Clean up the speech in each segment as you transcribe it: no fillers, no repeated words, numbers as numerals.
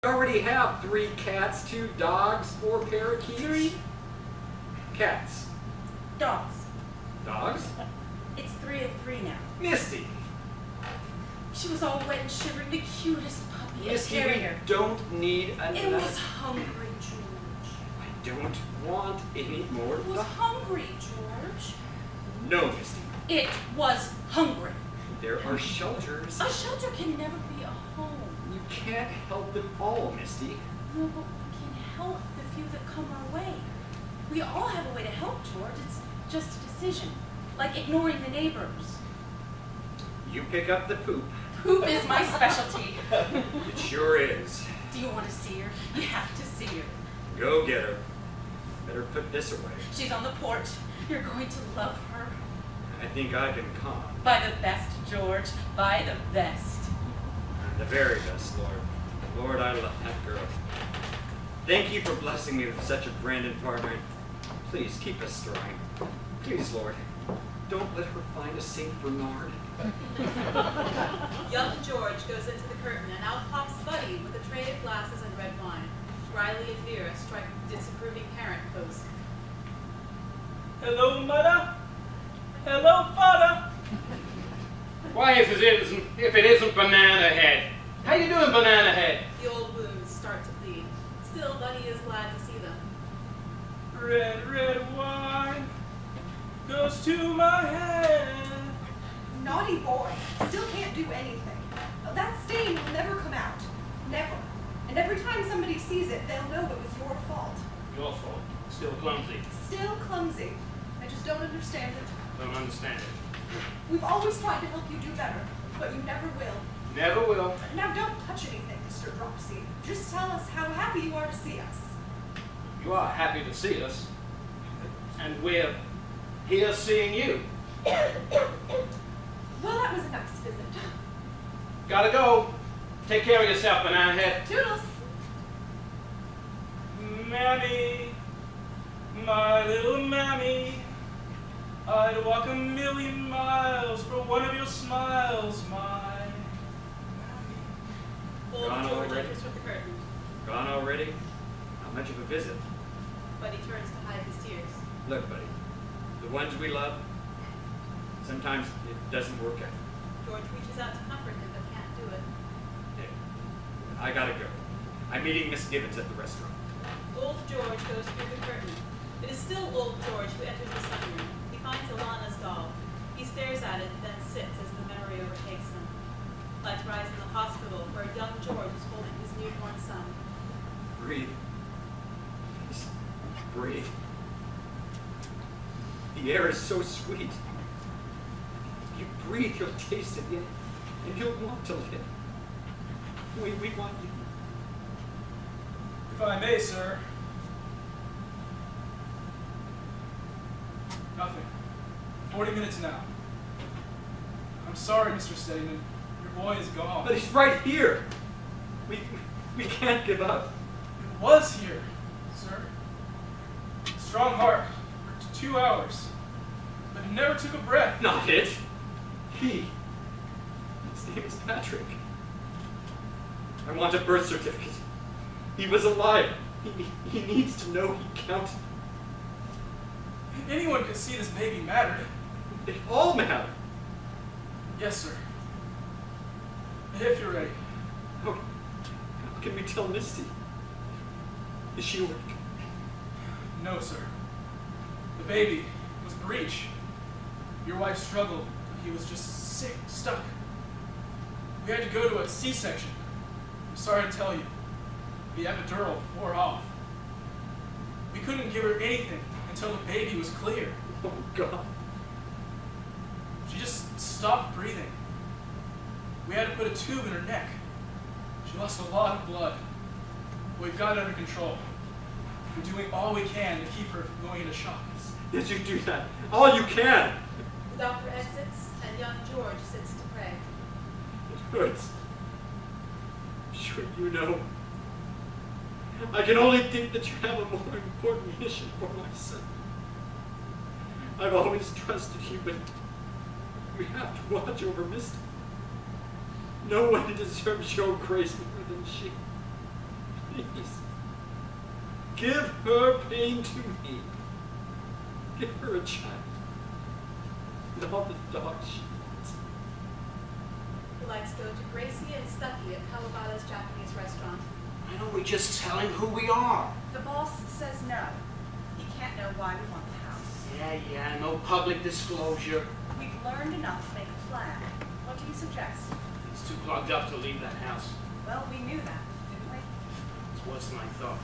already have 3 cats, 2 dogs, 4 parakeets. 3 cats. dogs. Dogs? It's 3 and 3 now. Misty! She was all wet and shivering, the cutest puppy. Misty, we don't need another. It was hungry, George. I don't want any more It was dogs. hungry, George. No, Misty. It was hungry. There are shelters. A shelter can never be a home. You can't help them all, Misty. No, but we can help the few that come our way. We all have a way to help, George. It's just a decision. Like ignoring the neighbors. You pick up the poop. Poop is my specialty. It sure is. Do you want to see her? You have to see her. Go get her. Better put this away. She's on the porch. You're going to love her. I think I can calm. By the best, George. By the best. The very best, Lord. Lord, I love that girl. Thank you for blessing me with such a Brandon partner. Please keep us strong. Please, Lord, don't let her find a St. Bernard. Young George goes into the curtain, and out pops Buddy with a tray of glasses and red wine. Riley and Vera strike disapproving parent pose. Hello, mother. Hello, father. Why, if it isn't Banana Head? How you doing, Banana Head? The old wounds start to bleed. Still, Buddy is glad to see them. Red, red wine goes to my head. Naughty boy. Still can't do anything. That stain will never come out. Never. And every time somebody sees it, they'll know it was your fault. Your fault. Still clumsy. Still clumsy. I just don't understand it. Don't understand it. We've always tried to help you do better, but you never will. Never will. Now don't touch anything, Mr. Dropsy. Just tell us how happy you are to see us. You are happy to see us. And we're here seeing you. Well, that was a nice visit. Gotta go. Take care of yourself, Banana Head. Toodles. Mammy, my little mammy, I'd walk 1,000,000 miles for one of your smiles, my mammy. Old Gone George already? enters with the curtain. Gone already? How much of a visit? Buddy turns to hide his tears. Look, buddy, the ones we love, sometimes it doesn't work out. George reaches out to comfort him, but can't do it. Hey, I gotta go. I'm meeting Miss Gibbons at the restaurant. Old George goes through the curtain. It is still Old George who enters the sunroom. He finds Alana's doll. He stares at it, then sits as the memory overtakes him. Lights rise in the hospital where young George is holding his newborn son. Breathe. Just breathe. The air is so sweet. If you breathe, you'll taste it, and you'll want to live. We want you. If I may, sir. Nothing. 40 minutes now. I'm sorry, Mr. Steadman. Your boy is gone. But he's right here. We can't give up. It was here, sir. Strong heart for 2 hours. But it never took a breath. Not it. His name is Patrick. I want a birth certificate. He was alive. He needs to know he counted. Anyone could see this baby mattered. It all mattered. Yes, sir. If you're ready. How can we tell Misty? Is she awake? No, sir. The baby was breech. Your wife struggled. He was just sick, stuck. We had to go to a C-section. I'm sorry to tell you. The epidural wore off. We couldn't give her anything until the baby was clear. Oh, God. She just stopped breathing. We had to put a tube in her neck. She lost a lot of blood. We've got it under control. We're doing all we can to keep her from going into shock. Did you do that? All you can. The doctor exits, and young George sits to pray. It hurts. Sure you know. I can only think that you have a more important mission for my son. I've always trusted you, but we have to watch over Misty. No one deserves your grace more than she. Please. Give her pain to me. Give her a child. And all the dog she wants. The lights go to Gracie and Stucky at Kawabata's Japanese restaurant. Why don't we just tell him who we are? The boss says no. He can't know why we want the house. Yeah, no public disclosure. We've learned enough to make a plan. What do you suggest? He's too plugged up to leave that house. Well, we knew that, didn't we? It's worse than I thought.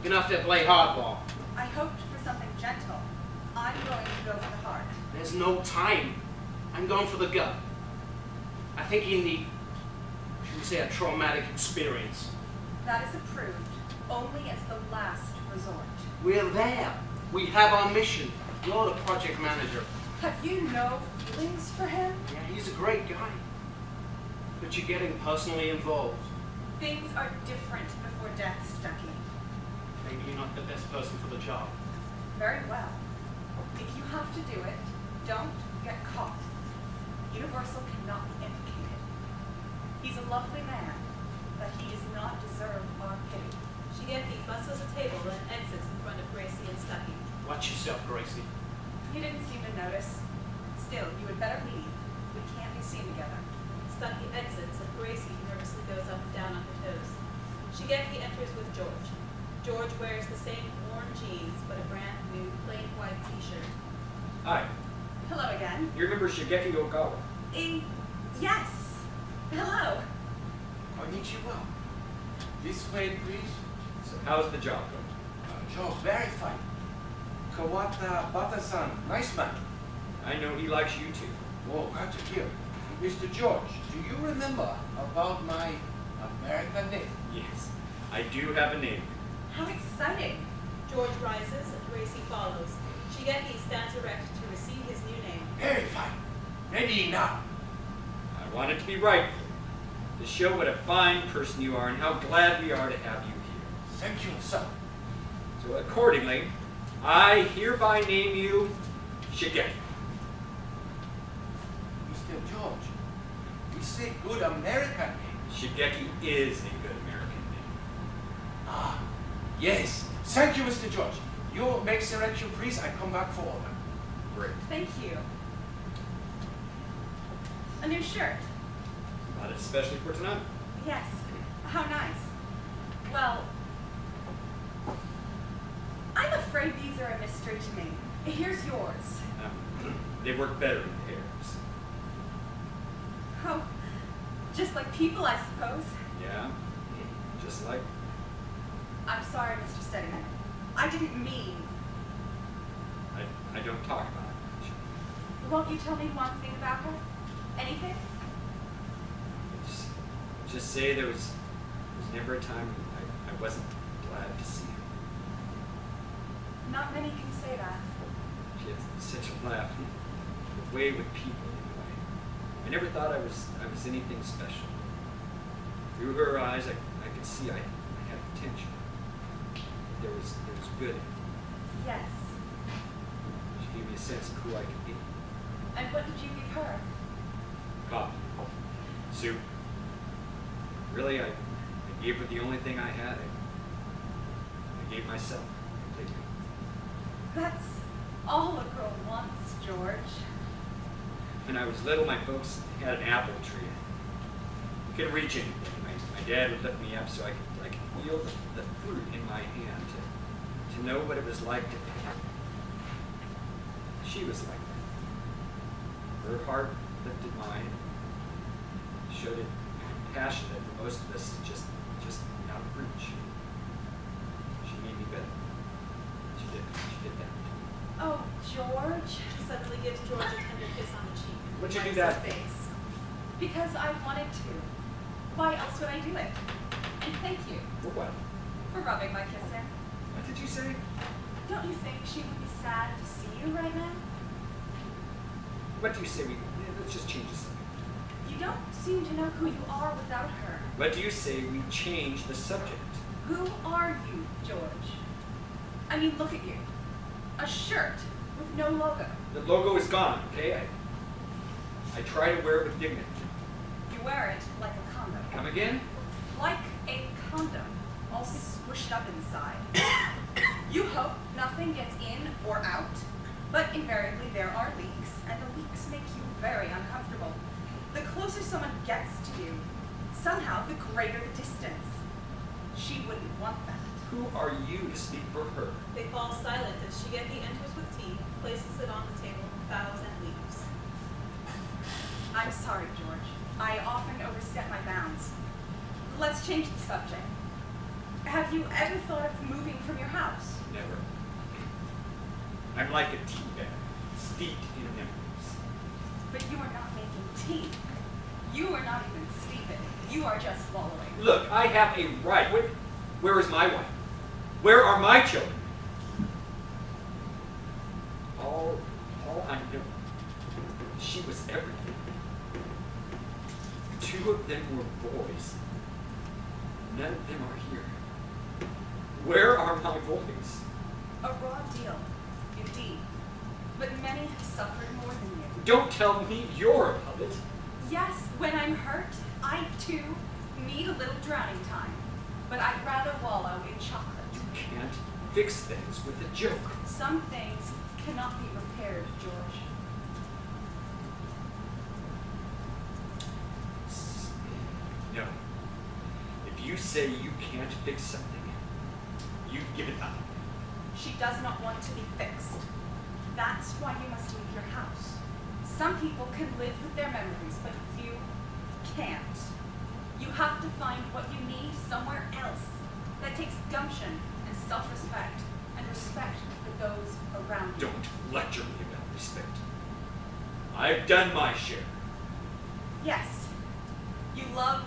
Enough to play hardball. I hoped for something gentle. I'm going to go for the heart. There's no time. I'm going for the gut. I think you need, should we say, a traumatic experience. That is approved, only as the last resort. We're there. We have our mission. You're the project manager. Have you no feelings for him? Yeah, he's a great guy. But you're getting personally involved. Things are different before death, Stucky. Maybe you're not the best person for the job. Very well. If you have to do it, don't get caught. Universal cannot be implicated. He's a lovely man, but he does not deserve our pity. Shigeki bustles a table and exits in front of Gracie and Stucky. Watch yourself, Gracie. He didn't seem to notice. Still, you had better leave. We can't be seen together. Stucky exits and Gracie nervously goes up and down on her toes. Shigeki enters with George. George wears the same worn jeans, but a brand new plain white t-shirt. Hi. Hello again. You remember Shigeki Ogawa? Yes. Hello. Konnichiwa. This way, please. So how's the job going? Joe, very fine. Kawata Bata-san, nice man. I know he likes you too. Oh, glad to hear. Mr. George, do you remember about my American name? Yes, I do have a name. How exciting. George rises and Gracie follows. Shigeki stands erect to receive his new name. Very fine. Ready now. I want it to be right to show what a fine person you are and how glad we are to have you here. Thank you, sir. So accordingly, I hereby name you Shigeki. Mr. George, we say good American name. Shigeki is a good American name. Ah, yes. Thank you, Mr. George. You make selection, please. I come back for order. Great. Thank you. A new shirt. Bought it especially for tonight. Yes. How nice. Well, I'm afraid these are a mystery to me. Here's yours. They work better in pairs. Oh, just like people, I suppose. Yeah? Just like... I'm sorry, Mr. Steadyman. I didn't mean. I don't talk about it much. Won't you tell me one thing about her? Anything? Just say there was never a time I wasn't glad to see her. Not many can say that. She had such a laugh. A way with people, anyway. I never thought I was anything special. Through her eyes, I could see I had potential. There was good in it. Yes. She gave me a sense of who I could be. And what did you give her? Coffee. Soup. Really, I gave her the only thing I had. I gave myself completely. That's all a girl wants, George. When I was little, my folks had an apple tree. I couldn't reach anything. My dad would lift me up so I could feel the fruit in my hand, to know what it was like to pick it. She was like that. Her heart lifted mine, showed it passion that for most of us is just out of reach. She made me better. She did that. Oh, George. She suddenly gives George a tender kiss on the cheek. What'd you do Nice that? face. Because I wanted to. Why else would I do it? And thank you For what? for rubbing my kiss in. What did you say? Don't you think she would be sad to see you right now? What do you say let's just change the subject. You don't seem to know who you are without her. What do you say we change the subject? Who are you, George? I mean, look at you. A shirt with no logo. The logo is gone, okay? I try to wear it with dignity. You wear it like a condom. Come again? Like a condom, all squished up inside. You hope nothing gets in or out, but invariably there are leaks, and the leaks make you very uncomfortable. The closer someone gets to you, somehow the greater the distance. She wouldn't want that. Who are you to speak for her? They fall silent as Shigeki enters with tea, places it on the table, bows and leaves. I'm sorry, George. I often overstep my bounds. Let's change the subject. Have you ever thought of moving from your house? Never. I'm like a tea bag, steeped in memories. But you are not making tea. You are not even sleeping. You are just wallowing. Look, I have a right. Where is my wife? Where are my children? All I know, she was everything. 2 of them were boys. None of them are here. Where are my boys? A raw deal, indeed. But many have suffered more than you. Don't tell me you're a puppet. Yes, when I'm hurt, I too need a little drowning time. But I'd rather wallow in chocolate. You can't fix things with a joke. Some things cannot be repaired, George. No. If you say you can't fix something, you give it up. She does not want to be fixed. That's why you must leave your house. Some people can live with their memories, but you can't. You have to find what you need somewhere else. That takes gumption and self-respect and respect for those around you. Don't lecture me about respect. I've done my share. Yes, you love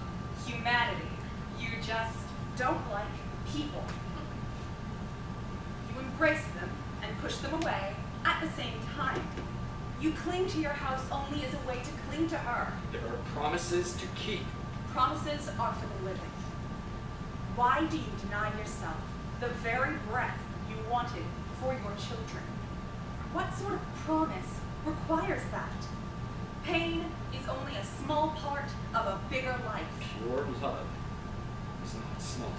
humanity. You just don't like people. You embrace them and push them away at the same time. You cling to your house only as a way to cling to her. There are promises to keep. Promises are for the living. Why do you deny yourself the very breath you wanted for your children? What sort of promise requires that? Pain is only a small part of a bigger life. Pure love is not small.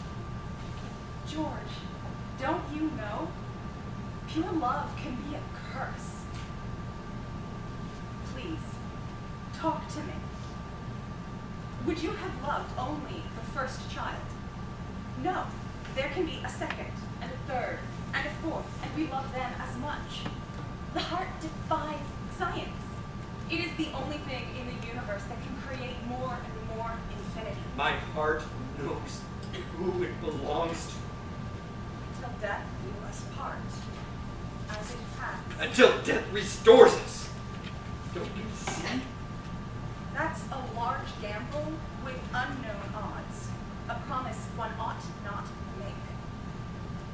George, don't you know? Pure love can be a curse. Please, talk to me. Would you have loved only the first child? No, there can be a second, and a third, and a fourth, and we love them as much. The heart defies science. It is the only thing in the universe that can create more and more infinity. My heart knows who it belongs to. Till death do us part, as it has. Until death restores us. Don't you see? That's a large gamble with unknown odds. A promise one ought not make.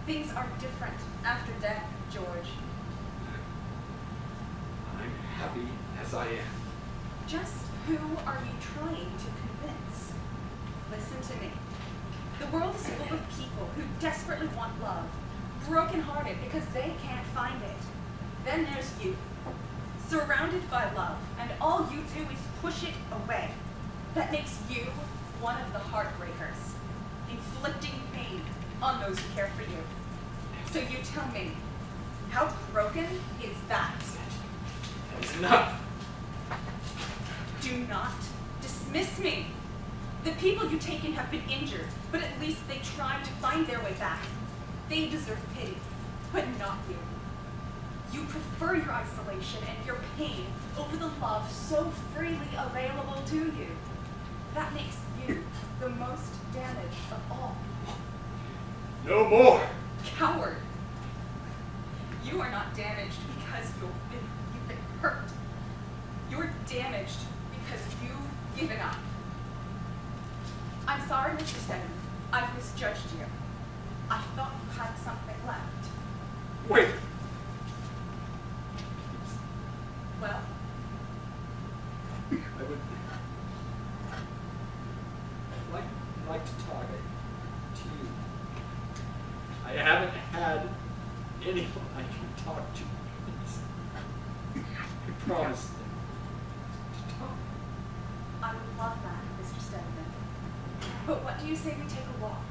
Things are different after death, George. I'm happy as I am. Just who are you trying to convince? Listen to me. The world is full of people who desperately want love, brokenhearted because they can't find it. Then there's you, surrounded by love, and all you do is push it away. That makes you one of the heartbreakers, inflicting pain on those who care for you. So you tell me, how broken is that? That is enough. Do not dismiss me. The people you take in have been injured, but at least they tried to find their way back. They deserve pity, but not you. You prefer your isolation and your pain over the love so freely available to you. That makes you the most damaged of all. No more. Coward. You are not damaged because you've been hurt. You're damaged because you've given up. I'm sorry, Mr. Steadman. I've misjudged you. I thought you had something left. Wait. Well, I would like to talk to you. I haven't had anyone I can talk to. I promise to talk. I would love that, Mr. Steadman. But what do you say we take a walk?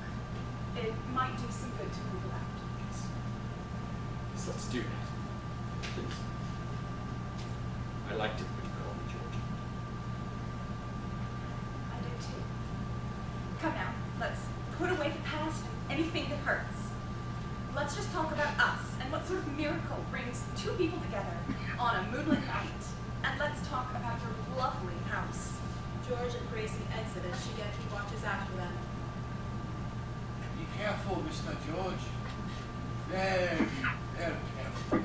It might do some good to move around. Yes, let's do that. Please. I liked it when you called me George. I do too. Come now, let's put away the past and anything that hurts. Let's just talk about us and what sort of miracle brings two people together on a moonlit night. And let's talk about your lovely house. George and Gracie exit as Shigeki watches after them. Be careful, Mr. George. Very, very careful.